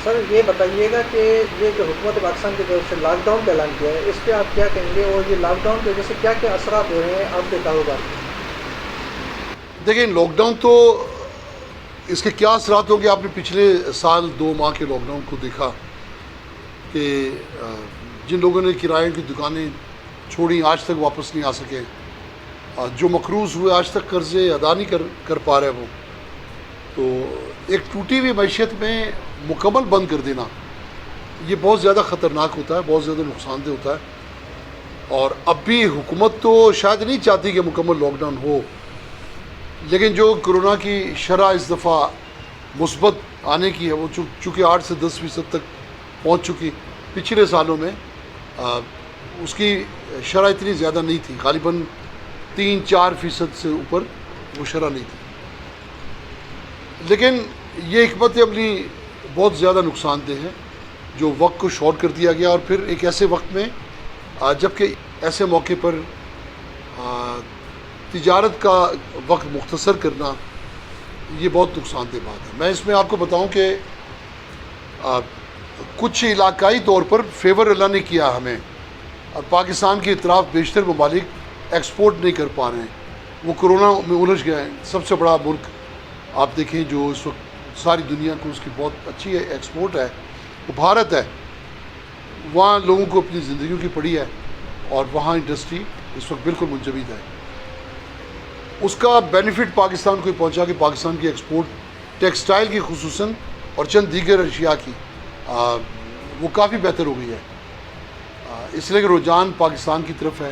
سر یہ بتائیے گا کہ یہ جو حکومت پاکستان کی طرف سے لاک ڈاؤن کا اعلان کیا ہے اس پہ آپ کیا کہیں گے، اور یہ لاک ڈاؤن کی وجہ سے کیا کیا اثرات ہو رہے ہیں آپ کے کاروبار میں؟ دیکھیں لاک ڈاؤن تو اس کے کیا اثرات ہوں گے، آپ نے پچھلے سال 2 ماہ کے لاک ڈاؤن کو دیکھا کہ جن لوگوں نے کرائے کی دکانیں چھوڑی آج تک واپس نہیں آ سکے، جو مقروض ہوئے آج تک قرضے ادا نہیں کر پا رہے وہ، تو ایک ٹوٹی ہوئی معیشت میں مکمل بند کر دینا یہ بہت زیادہ خطرناک ہوتا ہے، بہت زیادہ نقصان دہ ہوتا ہے۔ اور اب بھی حکومت تو شاید نہیں چاہتی کہ مکمل لاک ڈاؤن ہو، لیکن جو کرونا کی شرح اس دفعہ مثبت آنے کی ہے وہ چونکہ 8 سے 10% تک پہنچ چکی، پچھلے سالوں میں اس کی شرح اتنی زیادہ نہیں تھی، غالباً 3-4% سے اوپر وہ شرح نہیں تھی، لیکن یہ حکمت عملی بہت زیادہ نقصان دہ ہے جو وقت کو شارٹ کر دیا گیا، اور پھر ایک ایسے وقت میں جبکہ ایسے موقع پر تجارت کا وقت مختصر کرنا یہ بہت نقصان دہ بات ہے۔ میں اس میں آپ کو بتاؤں کہ کچھ علاقائی طور پر فیور اللہ نے کیا ہمیں، اور پاکستان کے اطراف بیشتر ممالک ایکسپورٹ نہیں کر پا رہے ہیں، وہ کرونا میں الجھ گئے ہیں۔ سب سے بڑا ملک آپ دیکھیں جو اس وقت ساری دنیا کو اس کی بہت اچھی ایکسپورٹ ہے وہ بھارت ہے، وہاں لوگوں کو اپنی زندگیوں کی پڑی ہے، اور وہاں انڈسٹری اس وقت بالکل منجمد ہے۔ اس کا بینیفٹ پاکستان کو پہنچا کہ پاکستان کی ایکسپورٹ ٹیکسٹائل کی خصوصاً اور چند دیگر اشیاء کی وہ کافی بہتر ہو گئی ہے، اس لیے کہ رجحان پاکستان کی طرف ہے۔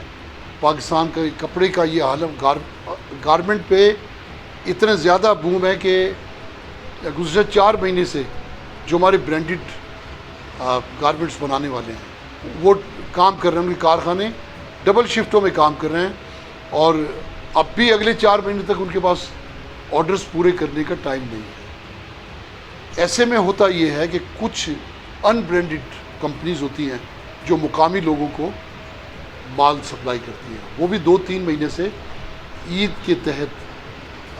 پاکستان کا کپڑے کا یہ عالم گارمنٹ پہ اتنا زیادہ بوم ہے کہ گزشتہ 4 مہینے سے جو ہمارے برانڈڈ گارمنٹس بنانے والے ہیں وہ کام کر رہے ہیں، ان کے کارخانے ڈبل شفٹوں میں کام کر رہے ہیں، اور اب بھی اگلے 4 مہینے تک ان کے پاس آرڈرز پورے کرنے کا ٹائم نہیں ہے۔ ایسے میں ہوتا یہ ہے کہ کچھ ان برانڈڈ کمپنیز ہوتی ہیں جو مقامی لوگوں کو مال سپلائی کرتی ہیں، وہ بھی 2-3 مہینے سے عید کے تحت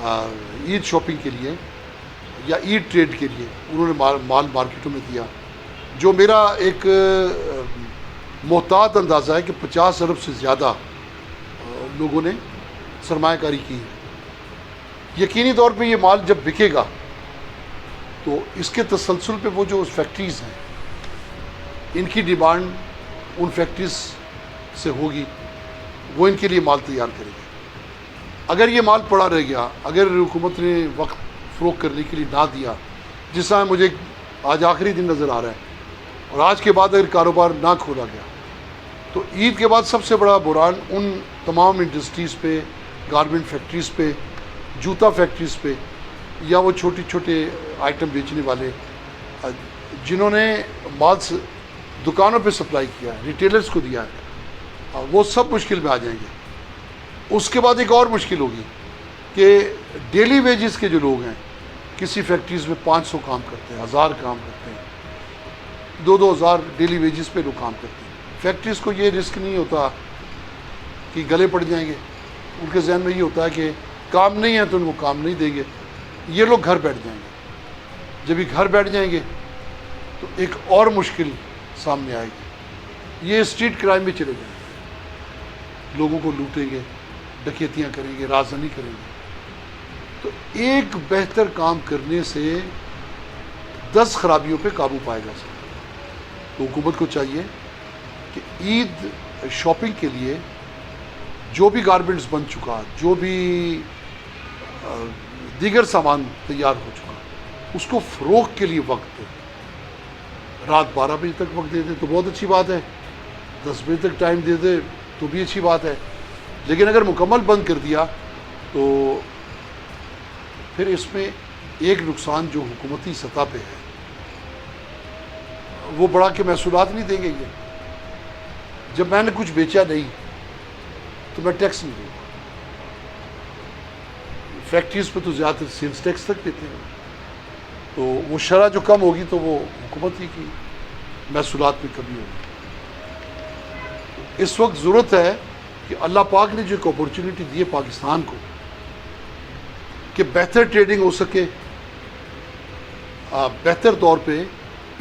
عید شاپنگ کے لیے یا عید ٹریڈ کے لیے انہوں نے مال مارکیٹوں میں دیا، جو میرا ایک محتاط اندازہ ہے کہ 50 ارب سے زیادہ لوگوں نے سرمایہ کاری کی ہے۔ یقینی طور پہ یہ مال جب بکے گا تو اس کے تسلسل پہ وہ جو فیکٹریز ہیں ان کی ڈیمانڈ ان فیکٹریز سے ہوگی، وہ ان کے لیے مال تیار کرے گی۔ اگر یہ مال پڑا رہ گیا، اگر حکومت نے وقت فروخت کرنے کے لیے نہ دیا، جس طرح مجھے آج آخری دن نظر آ رہا ہے، اور آج کے بعد اگر کاروبار نہ کھولا گیا تو عید کے بعد سب سے بڑا بحران ان تمام انڈسٹریز پہ، گارمنٹ فیکٹریز پہ، جوتا فیکٹریز پہ، یا وہ چھوٹے آئٹم بیچنے والے جنہوں نے مال دکانوں پہ سپلائی کیا ہے، ریٹیلرز کو دیا ہے، وہ سب مشکل میں آ جائیں گے۔ اس کے بعد ایک اور مشکل ہوگی کہ ڈیلی ویجز کے جو لوگ ہیں، کسی فیکٹریز میں 500 کام کرتے ہیں، 1000 کام کرتے ہیں، 2-2000 ڈیلی ویجز پہ لوگ کام کرتے ہیں۔ فیکٹریز کو یہ رسک نہیں ہوتا کہ گلے پڑ جائیں گے، ان کے ذہن میں یہ ہوتا ہے کہ کام نہیں ہے تو ان کو کام نہیں دیں گے، یہ لوگ گھر بیٹھ جائیں گے۔ جب یہ گھر بیٹھ جائیں گے تو ایک اور مشکل سامنے آئے گی، یہ اسٹریٹ کرائم میں چلے جائیں گے، لوگوں کو لوٹیں گے، ڈکیتیاں کریں گے، رازداری کریں گے۔ تو ایک بہتر کام کرنے سے 10 خرابیوں پہ قابو پایا جا سکتا ہے۔ تو حکومت کو چاہیے کہ عید شاپنگ کے لیے جو بھی گارمنٹس بن چکا، جو بھی دیگر سامان تیار ہو چکا، اس کو فروخت کے لیے وقت دے۔ رات 12 بجے تک وقت دے دے تو بہت اچھی بات ہے، 10 بجے تک ٹائم دے دے تو بھی اچھی بات ہے، لیکن اگر مکمل بند کر دیا تو پھر اس میں ایک نقصان جو حکومتی سطح پہ ہے وہ بڑا کہ محصولات نہیں دیں گے۔ یہ جب میں نے کچھ بیچا نہیں تو میں ٹیکس نہیں دوں گا۔ فیکٹریز پہ تو زیادہ تر سیلز ٹیکس تک دیتے ہیں، تو وہ شرح جو کم ہوگی تو وہ حکومت ہی کی محصولات میں کمی ہوگی۔ اس وقت ضرورت ہے کہ اللہ پاک نے جو ایک اپورچونٹی دی ہے پاکستان کو کہ بہتر ٹریڈنگ ہو سکے، بہتر طور پہ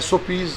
SOPs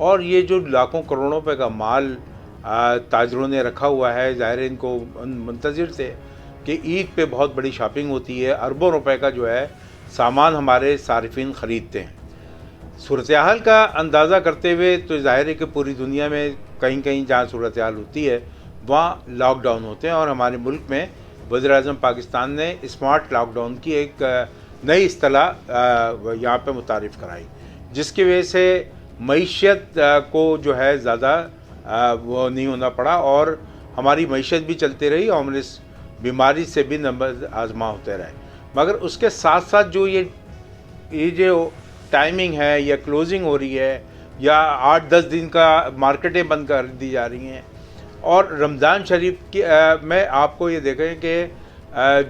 اور یہ جو لاکھوں کروڑوں روپے کا مال تاجروں نے رکھا ہوا ہے، ظاہر ان کو منتظر تھے کہ عید پہ بہت بڑی شاپنگ ہوتی ہے، اربوں روپے کا جو ہے سامان ہمارے صارفین خریدتے ہیں۔ صورتحال کا اندازہ کرتے ہوئے تو ظاہر ہے کہ پوری دنیا میں کہیں کہیں جہاں صورتحال ہوتی ہے وہاں لاک ڈاؤن ہوتے ہیں، اور ہمارے ملک میں وزیر اعظم پاکستان نے اسمارٹ لاک ڈاؤن کی ایک نئی اصطلاح یہاں پہ متعارف کرائی، جس کی وجہ سے معیشت کو جو ہے زیادہ وہ نہیں ہونا پڑا، اور ہماری معیشت بھی چلتی رہی اور ہم اس بیماری سے بھی نمبر آزما ہوتے رہے۔ مگر اس کے ساتھ ساتھ جو یہ جو ٹائمنگ ہے یا کلوزنگ ہو رہی ہے یا 8-10 دن کا مارکیٹیں بند کر دی جا رہی ہیں، اور رمضان شریف کی میں آپ کو یہ دیکھیں کہ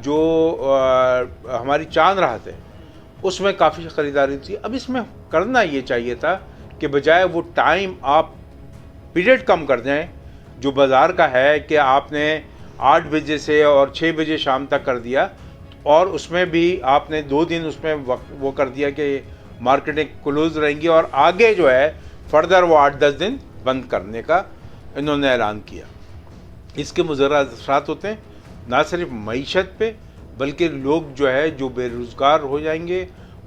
جو ہماری چاند رات ہے اس میں کافی خریداری تھی۔ اب اس میں کرنا یہ چاہیے تھا کہ بجائے وہ ٹائم آپ پیریڈ کم کر دیں جو بازار کا ہے کہ آپ نے 8 بجے سے اور 6 بجے شام تک کر دیا، اور اس میں بھی آپ نے 2 دن اس میں وہ کر دیا کہ مارکیٹیں کلوز رہیں گی، اور آگے جو ہے فردر وہ 8-10 دن بند کرنے کا انہوں نے اعلان کیا۔ اس کے مضر اثرات ہوتے ہیں نہ صرف معیشت پہ، بلکہ لوگ جو ہے جو بے روزگار ہو جائیں گے،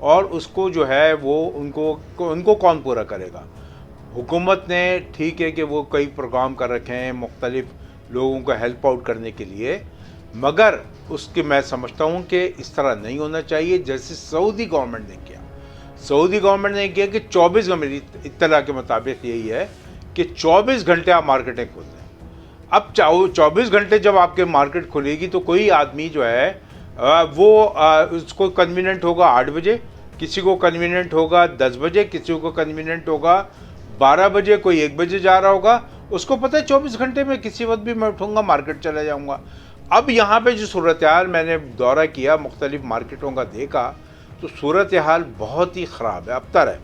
اور اس کو جو ہے وہ ان کو کون پورا کرے گا؟ حکومت نے ٹھیک ہے کہ وہ کئی پروگرام کر رکھے ہیں مختلف لوگوں کو ہیلپ آؤٹ کرنے کے لیے، مگر اس کے میں سمجھتا ہوں کہ اس طرح نہیں ہونا چاہیے جیسے سعودی گورنمنٹ نے کیا۔ سعودی گورنمنٹ نے کیا کہ 24 میری اطلاع کے مطابق یہی ہے کہ 24 گھنٹے آپ مارکیٹیں کھول دیں۔ اب 24 گھنٹے جب آپ کے مارکیٹ کھلے گی تو کوئی آدمی جو ہے وہ اس کو کنویننٹ ہوگا 8 بجے، کسی کو کنویننٹ ہوگا 10 بجے، کسی کو کنویننٹ ہوگا 12 بجے، کوئی 1 بجے جا رہا ہوگا، اس کو پتہ ہے 24 گھنٹے میں کسی وقت بھی میں اٹھوں گا مارکیٹ چلا جاؤں گا۔ اب یہاں پہ جو صورتحال میں نے دورہ کیا، مختلف مارکیٹوں کا دیکھا، تو صورتحال بہت ہی خراب ہے، ابتر ہے،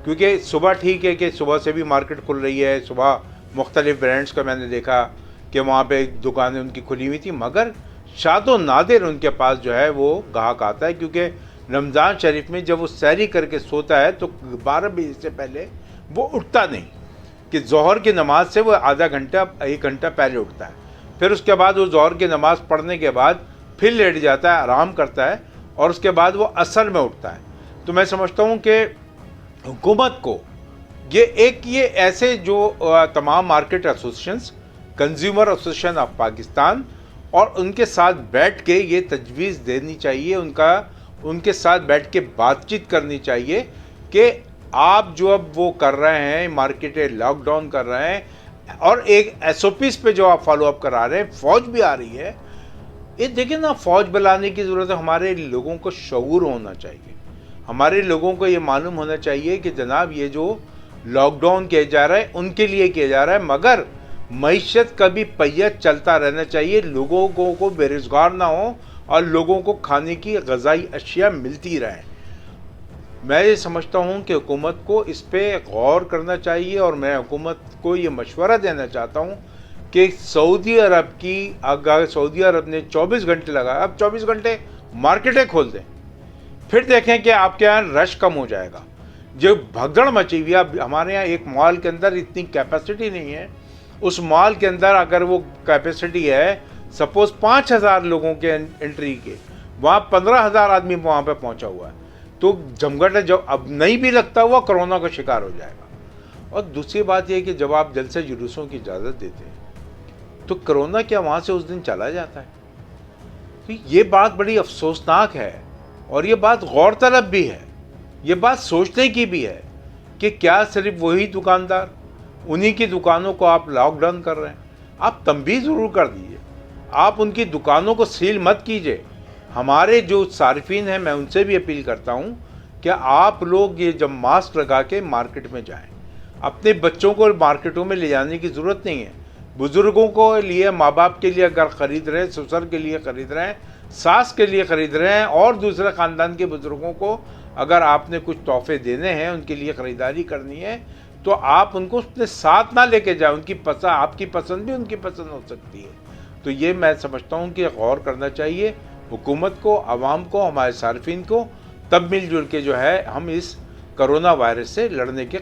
کیونکہ صبح ٹھیک ہے کہ صبح سے بھی مارکیٹ کھل رہی ہے، صبح مختلف برانڈز کا میں نے دیکھا کہ وہاں پہ دکانیں ان کی کھلی ہوئی تھی، مگر شاد و نادر ان کے پاس جو ہے وہ گاہک آتا ہے، کیونکہ رمضان شریف میں جب وہ سحری کر کے سوتا ہے تو 12 بجے سے پہلے وہ اٹھتا نہیں، کہ ظہر کی نماز سے وہ آدھا گھنٹہ 1 گھنٹہ پہلے اٹھتا ہے، پھر اس کے بعد وہ ظہر کی نماز پڑھنے کے بعد پھر لیٹ جاتا ہے، آرام کرتا ہے، اور اس کے بعد وہ عصر میں اٹھتا ہے۔ تو میں سمجھتا ہوں کہ حکومت کو یہ ایسے جو تمام market associations, consumer association of Pakistan, اور ان کے ساتھ بیٹھ کے یہ تجویز دینی چاہیے، ان کے ساتھ بیٹھ کے بات چیت کرنی چاہیے کہ آپ جو اب وہ کر رہے ہیں، مارکیٹیں لاک ڈاؤن کر رہے ہیں، اور ایک SOPs پہ جو آپ فالو اپ کرا رہے ہیں، فوج بھی آ رہی ہے، یہ دیکھیں نا، فوج بلانے کی ضرورت ہے۔ ہمارے لوگوں کو شعور ہونا چاہیے، ہمارے لوگوں کو یہ معلوم ہونا چاہیے کہ جناب یہ جو لاک ڈاؤن کیا جا رہا ہے ان کے لیے کیا جا رہا ہے، مگر معیشت کا بھی پہیہ چلتا رہنا چاہیے، لوگوں کو بے روزگار نہ ہو اور لوگوں کو کھانے کی غذائی اشیاء ملتی رہیں۔ میں یہ سمجھتا ہوں کہ حکومت کو اس پہ غور کرنا چاہیے، اور میں حکومت کو یہ مشورہ دینا چاہتا ہوں کہ سعودی عرب نے 24 گھنٹے لگایا، اب 24 گھنٹے مارکیٹیں کھول دیں، پھر دیکھیں کہ آپ کے یہاں رش کم ہو جائے گا۔ جو بھگدڑ مچی ہوئی ہے، ہمارے یہاں ایک مال کے اندر اتنی کیپیسٹی نہیں ہے، اس مال کے اندر اگر وہ کیپیسٹی ہے سپوز 5000 لوگوں کے انٹری کے، وہاں 15000 آدمی وہاں پہ پہنچا ہوا ہے، تو جمگٹ ہے، جب اب نہیں بھی لگتا ہوا کرونا کا شکار ہو جائے گا۔ اور دوسری بات یہ کہ جب آپ جلسے جلوسوں کی اجازت دیتے ہیں تو کرونا کیا وہاں سے اس دن چلا جاتا ہے؟ تو یہ بات بڑی افسوسناک ہے، اور یہ بات غور طلب بھی ہے، یہ بات سوچنے کی بھی ہے کہ کیا صرف وہی دکاندار، انہی کی دکانوں کو آپ لاک ڈاؤن کر رہے ہیں؟ آپ تنبیہ ضرور کر دیجئے، آپ ان کی دکانوں کو سیل مت کیجئے۔ ہمارے جو صارفین ہیں، میں ان سے بھی اپیل کرتا ہوں کہ آپ لوگ یہ جب ماسک لگا کے مارکیٹ میں جائیں، اپنے بچوں کو مارکیٹوں میں لے جانے کی ضرورت نہیں ہے، بزرگوں کو لیے، ماں باپ کے لیے اگر خرید رہے ہیں، سسر کے لیے خرید رہے ہیں، ساس کے لیے خرید رہے ہیں، اور دوسرے خاندان کے بزرگوں کو اگر آپ نے کچھ تحفے دینے ہیں، ان کے لیے خریداری کرنی ہے، تو آپ ان کو اپنے ساتھ نہ لے کے جائیں، ان کی پسند، آپ کی پسند بھی ان کی پسند ہو سکتی ہے۔ تو یہ میں سمجھتا ہوں کہ غور کرنا چاہیے حکومت کو، عوام کو، ہمارے صارفین کو، تب مل جل کے جو ہے ہم اس کرونا وائرس سے لڑنے کے